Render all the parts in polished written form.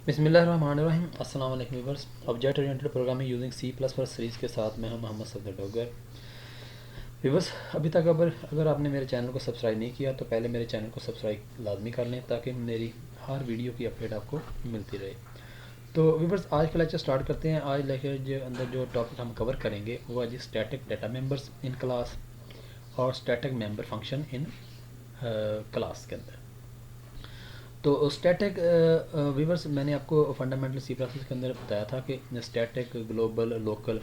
बिस्मिल्लाहिर्रहमानिर्रहीम। अस्सलाम वालेकुम viewers. Object oriented programming using C plus plus series के साथ मैं हूं मोहम्मद सफदर डोगर। व्यूअर्स, अभी तक अगर आपने मेरे चैनल को सब्सक्राइब नहीं किया तो पहले मेरे चैनल को सब्सक्राइब लाजमी कर लें ताकि मेरी हर वीडियो की अपडेट आपको मिलती रहे। तो व्यूअर्स, आज का लेक्चर स्टार्ट करते हैं। आज लेक्चर के अंदर जो टॉपिक हम कवर करेंगे वो है जी static data members in class और static member function in class के अंदर। तो स्टैटिक व्यूवर्स, मैंने आपको फंडामेंटल सी प्लस के अंदर बताया था कि static, global, local.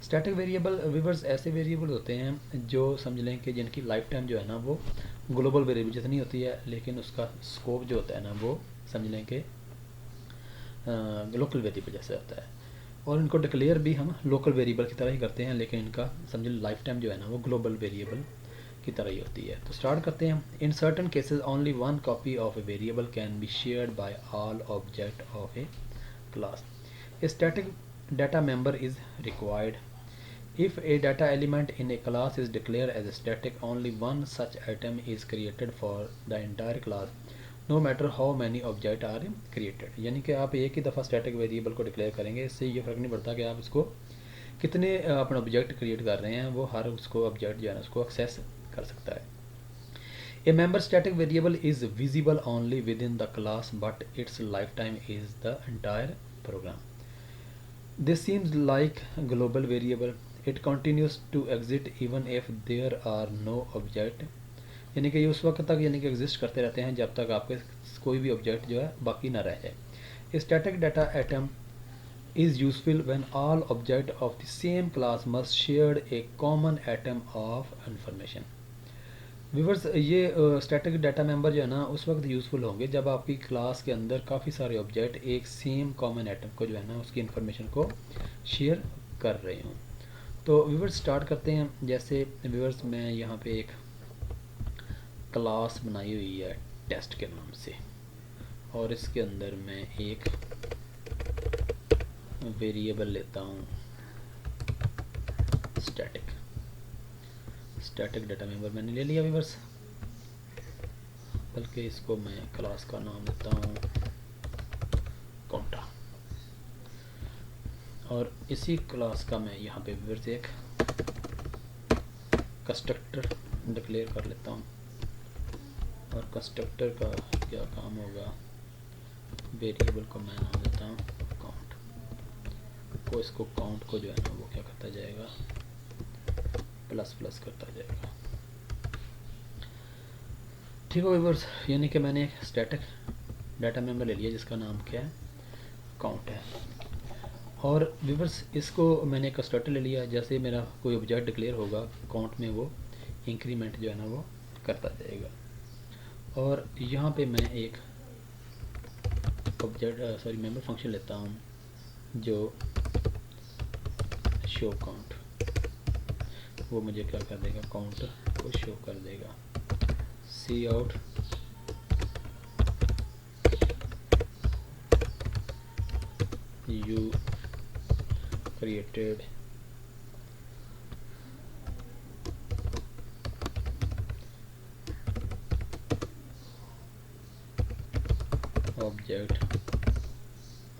Static variable viewers ऐसे वेरिएबल होते हैं जो समझ लें कि जिनकी लाइफ टाइम जो है ना वो ग्लोबल वेरिएबल जितनी होती है, लेकिन उसका स्कोप जो होता है ना वो समझ लें कि लोकल वेरिएबल जैसे होता है। और इनको डिक्लेयर भी हम लोकल वेरिएबल की तरह ही करते हैं, लेकिन इनका समझ लें लाइफ टाइम जो है ना वो ग्लोबल वेरिएबल की तरह ही होती है। तो स्टार्ट करते हैं। In certain cases only one copy of a variable can be shared by all object of A class. A static data member is required. If a data element in a class is declared as a static, only one such item is created for the entire class, no matter how many objects are created. यानी कि आप एक ही दफ़ा static variable को declare करेंगे, इससे ये फ़र्क नहीं पड़ता कि आप इसको कितने अपने ऑब्जेक्ट क्रिएट कर रहे हैं, वो हर उसको ऑब्जेक्ट जो है ना उसको एक्सेस कर सकता है। A member static variable is visible only within the class, but its lifetime is the entire program. This seems like a global variable. It continues to exist even if there are no object. यानी कि ये उस वक्त तक यानी कि exist करते रहते हैं जब तक आपके कोई भी ऑब्जेक्ट जो है बाकी ना रह जाए। Static data item is useful when all objects of the same class must share a common atom of information. Viewers, ये स्टैटिक डाटा मेंबर जो है ना उस वक्त यूज़फुल होंगे जब आपकी क्लास के अंदर काफ़ी सारे ऑब्जेक्ट एक सेम कॉमन आइटम को जो है ना उसकी इन्फॉर्मेशन को शेयर कर रहे हों। तो व्यूवर्स स्टार्ट करते हैं। जैसे व्यूवर्स, मैं यहाँ पे एक क्लास बनाई हुई है टेस्ट के नाम से, और इसके अंदर मैं एक वेरिएबल लेता हूँ स्टैटिक डाटा मेंबर मैंने ले लिया व्यूवर्स, बल्कि इसको मैं क्लास का नाम देता हूँ कॉन्टा, और इसी क्लास का मैं यहाँ पे व्यूवर्स एक कंस्ट्रक्टर डिक्लेयर कर लेता हूँ। और कंस्ट्रक्टर का क्या काम होगा, वेरिएबल को मैं नाम देता हूँ काउंट, वो इसको काउंट को जो है ना वो क्या करता जाएगा, प्लस प्लस करता जाएगा। ठीक है व्यूअर्स, यानी कि मैंने एक स्टैटिक डाटा मेंबर ले लिया जिसका नाम क्या है, काउंट है। और व्यूअर्स, इसको मैंने कंस्ट्रक्टर ले लिया। जैसे मेरा कोई ऑब्जेक्ट डिक्लेयर होगा काउंट में, वो इंक्रीमेंट जो है ना वो करता जाएगा। और यहाँ पे मैं एक मेंबर फंक्शन लेता हूँ जो शो काउंट, वो मुझे क्या कर देगा, काउंट को शो कर देगा। Cout you created object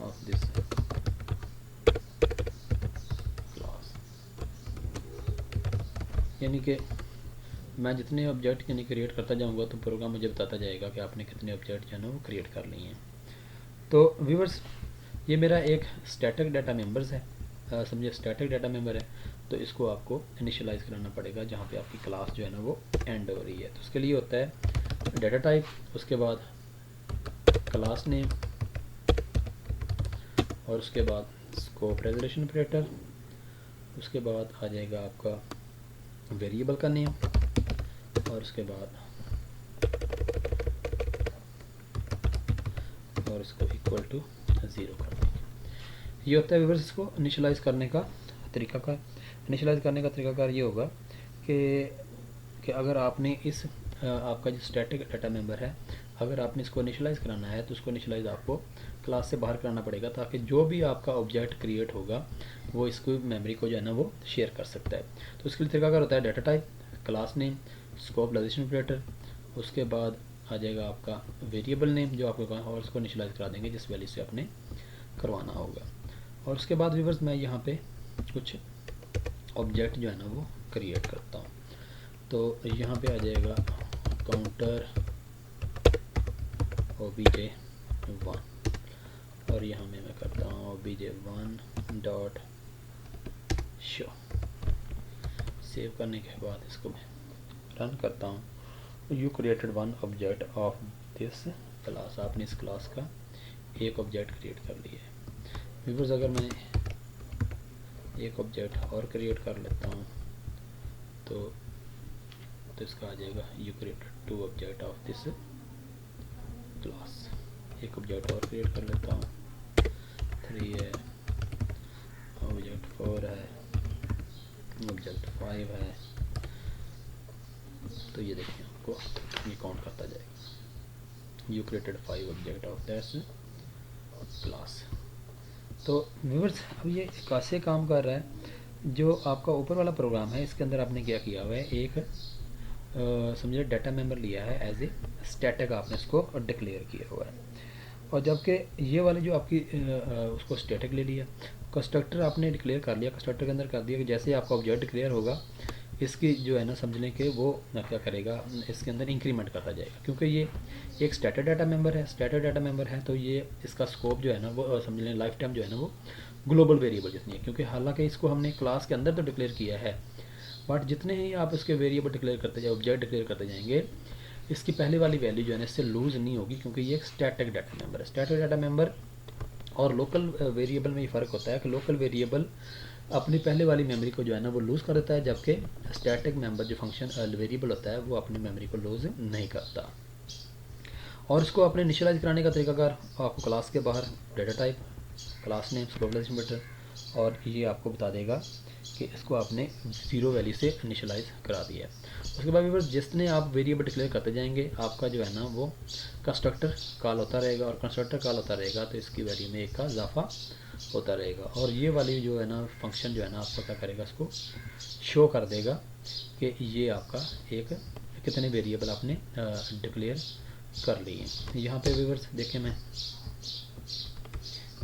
of this class. यानी कि मैं जितने ऑब्जेक्ट यानी क्रिएट करता जाऊंगा तो प्रोग्राम मुझे बताता जाएगा कि आपने कितने ऑब्जेक्ट जो है ना वो क्रिएट कर लिए हैं। तो व्यूवर्स, ये मेरा एक स्टैटिक डाटा मेंबर्स है, समझिए स्टैटिक डाटा मेंबर है। तो इसको आपको इनिशियलाइज़ कराना पड़ेगा जहाँ पे आपकी क्लास जो है ना वो एंड हो रही है। तो उसके लिए होता है डाटा टाइप, उसके बाद क्लास नेम, और उसके बाद स्कोप रेजोल्यूशन ऑपरेटर, उसके बाद आ जाएगा आपका वेरिएबल का नेम, और उसके बाद और इसको इक्वल टू 0 कर देंगे। ये होता है व्यूअर्स इसको इनिशियलाइज़ करने का तरीकाकार। इनिशियलाइज़ करने का तरीकाकार ये होगा कि अगर आपने इस आपका जो स्टैटिक डाटा मेंबर है, अगर आपने इसको इनिशियलाइज़ कराना है तो उसको इनिशियलाइज़ आपको क्लास से बाहर कराना पड़ेगा, ताकि जो भी आपका ऑब्जेक्ट क्रिएट होगा वो इसको मेमोरी को जो है ना वो शेयर कर सकता है। तो उसके लिए तरीकाकार होता है data type, class name, scope resolution operator, उसके बाद आ जाएगा आपका वेरिएबल नेम जो आपको, और उसको इनिशियलाइज करा देंगे जिस वैल्यू से आपने करवाना होगा। और उसके बाद व्यूअर्स मैं यहाँ पे कुछ ऑब्जेक्ट जो है ना वो क्रिएट करता हूँ। तो यहाँ पे आ जाएगा काउंटर obj1, और यहाँ में मैं करता हूँ obj1 डॉट शो। सेव करने के बाद इसको मैं रन करता हूँ। You created one object of this class, आपने इस क्लास का एक ऑब्जेक्ट क्रिएट कर लिया है। व्यूअर्स अगर मैं एक ऑब्जेक्ट और क्रिएट कर लेता हूँ तो इसका आ जाएगा you created two object of this class. एक ऑब्जेक्ट और क्रिएट कर लेता हूँ, 3 है, ऑब्जेक्ट 4 है, ऑब्जेक्ट 5 है। तो ये देखिए आपको ये काउंट करता जाएगा, you created 5 object of that class. तो व्यूअर्स अब ये कैसे काम कर रहा है, जो आपका ऊपर वाला प्रोग्राम है इसके अंदर आपने क्या किया हुआ है, एक समझिए डाटा मेंबर लिया है एज ए स्टैटिक, आपने इसको डिक्लेयर किया हुआ है। और जबकि ये वाले जो आपकी उसको स्टैटिक ले लिया, कंस्ट्रक्टर आपने डिक्लेयर कर लिया, कंस्ट्रक्टर के अंदर कर दिया कि जैसे आपका ऑब्जेक्ट डिक्लेयर होगा इसकी जो है ना समझ लें कि वो क्या करेगा, इसके अंदर इंक्रीमेंट करता जाएगा। क्योंकि ये एक स्टैटिक डाटा मेंबर है, स्टैटिक डाटा मेंबर है तो ये इसका स्कोप जो है ना वो समझ लें लाइफ टाइम जो है ना वो ग्लोबल वेरिएबल जितनी है, क्योंकि हालांकि इसको हमने क्लास के अंदर तो डिक्लेयर किया है, बट जितने ही आप इसके वेरिएबल डिक्लेयर करते जाए, ऑब्जेक्ट डिक्लेयर करते जाएंगे, इसकी पहले वाली वैल्यू जो है ना इससे लूज़ नहीं होगी, क्योंकि ये एक स्टैटिक डाटा मेंबर है। स्टैटिक डाटा मेंबर और लोकल वेरिएबल में ये फ़र्क होता है कि लोकल वेरिएबल अपनी पहले वाली मेमोरी को जो है ना वो लूज़ कर देता है, जबकि स्टैटिक मेंबर जो फंक्शन वेरिएबल होता है वो अपनी मेमोरी को लूज़ नहीं करता। और इसको अपने इनिशियलाइज कराने का तरीकाकार आपको क्लास के बाहर data type, class name, globalization method, और ये आपको बता देगा कि इसको आपने 0 वैल्यू से इनिशियलाइज करा दिया है। उसके बाद भी जितने आप वेरिएबल डिक्लेयर करते जाएंगे आपका जो है ना वो कंस्ट्रक्टर कॉल होता रहेगा, और कंस्ट्रक्टर कॉल होता रहेगा तो इसकी वैल्यू में 1 का इजाफा होता रहेगा। और ये वाली जो है ना फंक्शन जो है ना आपको क्या करेगा, इसको शो कर देगा कि ये आपका एक कितने वेरिएबल आपने डिक्लेयर कर लिए हैं। यहाँ पे व्यूअर्स देखें, मैं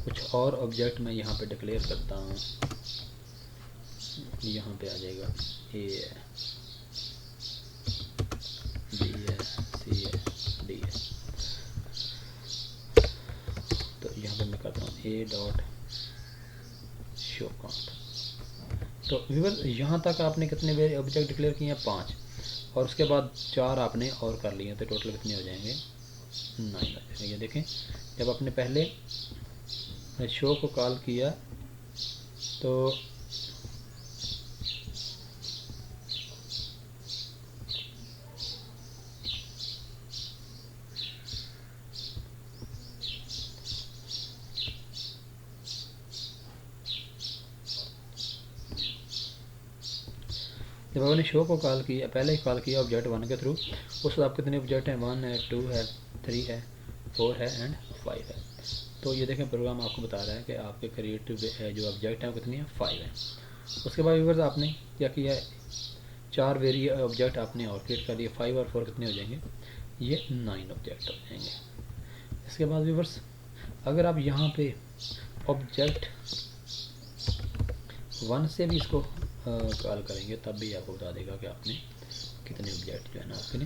कुछ और ऑब्जेक्ट मैं यहाँ पे डिक्लेयर करता हूँ। यहाँ पे आ जाएगा ए है, बी है, सी है, डी है। तो यहाँ पे मैं करता हूँ ए डॉट शो काउंट। तो व्यूअर यहाँ तक आपने कितने ऑब्जेक्ट डिक्लेयर किए हैं, 5, और उसके बाद 4 आपने और कर लिए हैं, तो टोटल कितने हो जाएंगे, 9 हो जाएंगे। ये देखें जब आपने पहले शो को कॉल किया तो जब आपने शो को कॉल किया, पहले ही कॉल किया ऑब्जेक्ट 1 के थ्रू, उस आप कितने ऑब्जेक्ट हैं, 1 है, 2 है, 3 है, 4 है एंड 5 है। तो ये देखें प्रोग्राम आपको बता रहा है कि आपके क्रिएटिव जो ऑब्जेक्ट हैं वो कितनी है, 5 है। उसके बाद व्यूअर्स आपने क्या किया, 4 ऑब्जेक्ट आपने और क्रिएट कर दिए, 5 और 4 कितने हो जाएंगे, ये 9 ऑब्जेक्ट हो जाएंगे। इसके बाद व्यूअर्स अगर आप यहाँ पे ऑब्जेक्ट 1 से भी इसको कॉल करेंगे तब भी आपको बता देगा कि आपने कितने ऑब्जेक्ट जो है ना आपने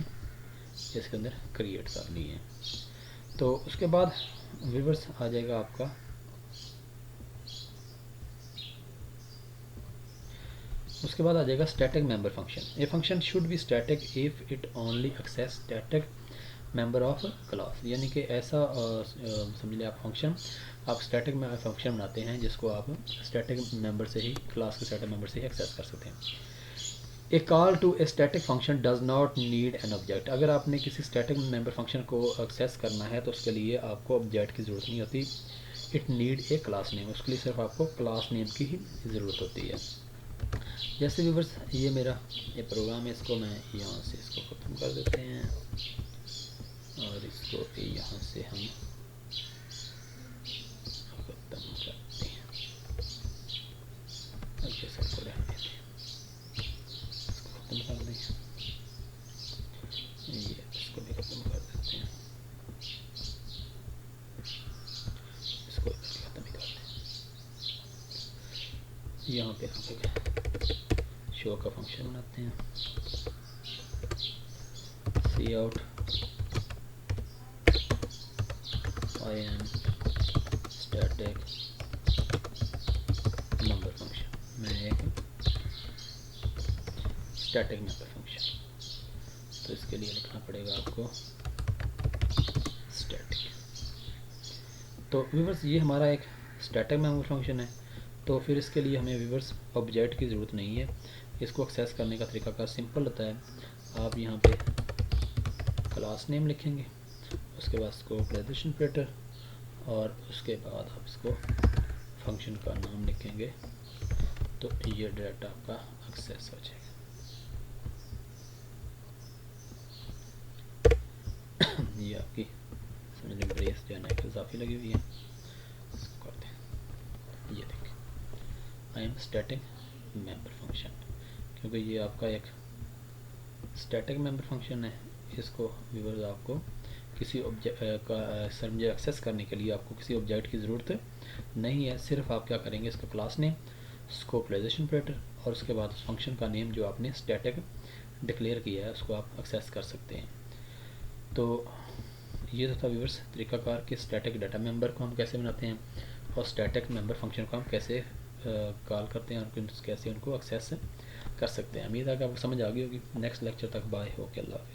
इसके अंदर क्रिएट कर लिए हैं। तो उसके बाद व्यूअर्स आ जाएगा आपका उसके बाद आ जाएगा static member function. A function should be static if it only access static member of class, यानी कि ऐसा समझ लें आप फंक्शन, आप स्टैटिक में फंक्शन बनाते हैं जिसको आप स्टैटिक मेंबर से ही, क्लास के स्टैटिक मेंबर से ही एक्सेस कर सकते हैं। A call to a static function does not need an object. अगर आपने किसी स्टैटिक मेंबर फंक्शन को एक्सेस करना है तो उसके लिए आपको ऑब्जेक्ट की ज़रूरत नहीं होती। It need a class name, उसके लिए सिर्फ आपको क्लास नेम की ही ज़रूरत होती है। जैसे व्यूअर्स ये मेरा ये प्रोग्राम है, इसको मैं यहाँ से इसको ख़त्म कर देते हैं और इसको यहाँ से हम ख़त्म करते हैं। अच्छा सबको रहने दें, इसको ख़त्म कर दें, ये इसको भी ख़त्म कर देते हैं। यहाँ पे शो का फंक्शन बनाते हैं, cout I am static member function, मैं एक स्टैटिक मेंबर फंक्शन। तो इसके लिए लिखना पड़ेगा आपको स्टैटिक। तो व्यूअर्स ये हमारा एक स्टैटिक मेंबर फंक्शन है। तो फिर इसके लिए हमें व्यूअर्स ऑब्जेक्ट की ज़रूरत नहीं है। इसको एक्सेस करने का तरीका का सिंपल होता है, आप यहाँ पे क्लास नेम लिखेंगे, उसके बाद स्कोप रेजोल्यूशन ऑपरेटर, और उसके बाद आप इसको फंक्शन का नाम लिखेंगे, तो ये डाटा आपका एक्सेस हो जाएगा। ये आपकी समझ लो ब्रेस जो है ना इजाफी लगी हुई है, इसको करते हैं। ये देखिए आई एम स्टैटिक मेंबर फंक्शन, क्योंकि ये आपका एक स्टैटिक मेंबर फंक्शन है। इसको व्यूअर्स आपको किसी ऑब्जेक्ट का समझे एक्सेस करने के लिए आपको किसी ऑब्जेक्ट की ज़रूरत नहीं है। सिर्फ आप क्या करेंगे, इसका class name, scope resolution operator, और उसके बाद उस फंक्शन का नेम जो आपने स्टैटिक डिक्लेयर किया है उसको आप एक्सेस कर सकते हैं। तो ये तो था व्यूअर्स तरीकाकार कि स्टैटिक डाटा मेंबर को हम कैसे बनाते हैं और स्टैटिक मेंबर फंक्शन को हम कैसे कॉल करते हैं और कैसे उनको एक्सेस कर सकते हैं। उम्मीद है कि आपको समझ आ गई होगी। नेक्स्ट लेक्चर तक बाय, ओके, अल्लाह हाफ़िज़।